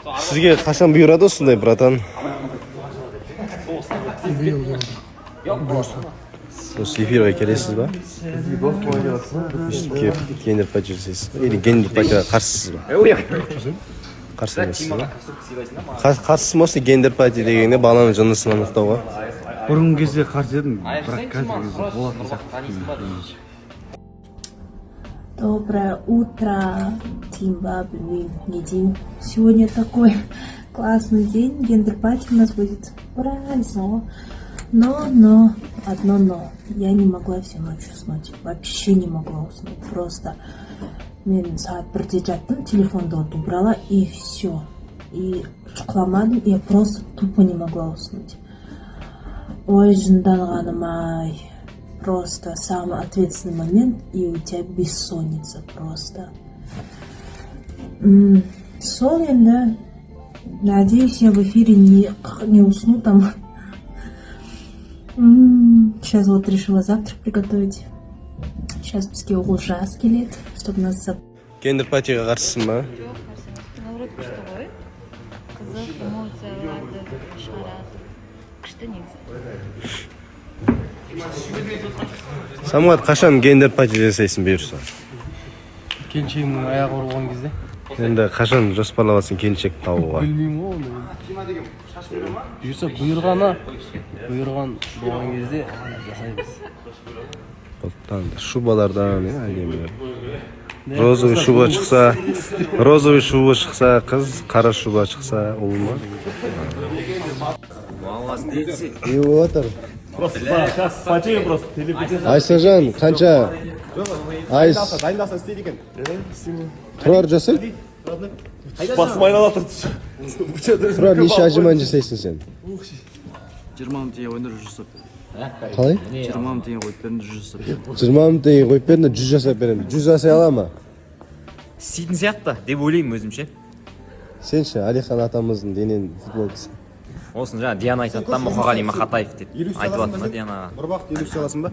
Sizge qachon buyuradi ustunday, bratан? Siz efirga kelesiz ba? Kelib gender pachirsiz. Endi gender pacha qarshisiz ba? Qarshi emassiz ba? Qarsisiz gender pacha degende balаны жынысына анықтауға. Бұрын кезде қарсы едім, бірақ қазір болатын сияқты. Доброе утро, Тимба, не день. Сегодня такой классный день, гендер-пати у нас будет. Ура, но, одно но. Я не могла всю ночь уснуть, вообще не могла уснуть, просто. Мен саат 1-де жаттым, телефонды вот убрала и все. И шықламадым, я просто тупо не могла уснуть. Ой, жынданғаным-ай. Просто самый ответственный момент, и у тебя бессонница просто. Сон, да. Надеюсь, я в эфире не усну там. Сейчас вот решила завтрак приготовить. Сейчас бізге оғыл жас келеді, чтобы нас... Gender pachaga qarshisiz ba? Yo'q, qarshi. Navruz qishda qo'y. Qiziq emotsiyalarni chiqaradi. Qishda negizі. Самғат, qachon gender pacha жасайсың бұйырса? Келіншегімнің аяғы ауырған кезде. Енді qachon жоспарлап жатсың келіншек табуға? Білмеймін ғой оны. Бұйырса бұйырған болған кезде жасаймыз. Шубалардан, әдемі. Розовый шуба шықса, қыз, қара шуба шықса, ол ма? Не отыр. Просто сейчас почему просто телепетиция. Айсажан, қанша? Айс. Дайындаса істейді екен. Тұрар жасай? Басым айналып тұр. Тұрар, неше ажыман жасайсың сен? 20 мың теңге өндіріп жасап. Қалай? 20 мың теңге қойып берді 100 жасап. 20 мың теңге қойып берді 100 жасап беремін. 100 жасай ала ма? Істейтін сияқты деп ойлаймын өзімше. Сен ше, Алихан атамыздың денен футболкасы. Осын жаңа Диана айтады да Мұқағали Мақатаев деп айтып жатыр ма Дианаға? Бір бақ елу аласың ба?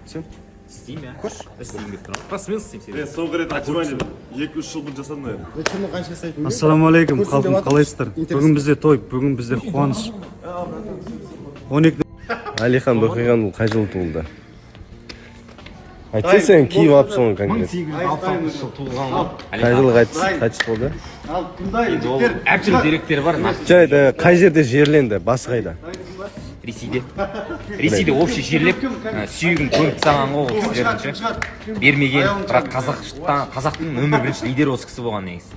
Сен? Істеймін, көрші. Істеймін деп тұрмын. Просто мен істеймін. Мен соңғы рет отжимание 2-3 жыл бұрын жасадым наверное. Күні қанша жасайтын? Ассалаумағалейкум, халқым, қалайсыздар? Бүгін бізде той, бүгін бізде қуаныш. 12 Алихан Бақиған қай жылы туылды? Айтсай сен киіп алыпсың конкрет. 1860 жыл туылған ғой. Қай жылы қайтыс болды? Әртүрлі деректер бар. Жайды, қай жерде жерленді? Басы қайда? Ресейде. Ресейде общий жерлеп, сүйегін көміп тастаған ғой ол кісілердің ше. Бермеген, бірақ қазақтың нөмір бірінші лидері осы кісі болған негізі.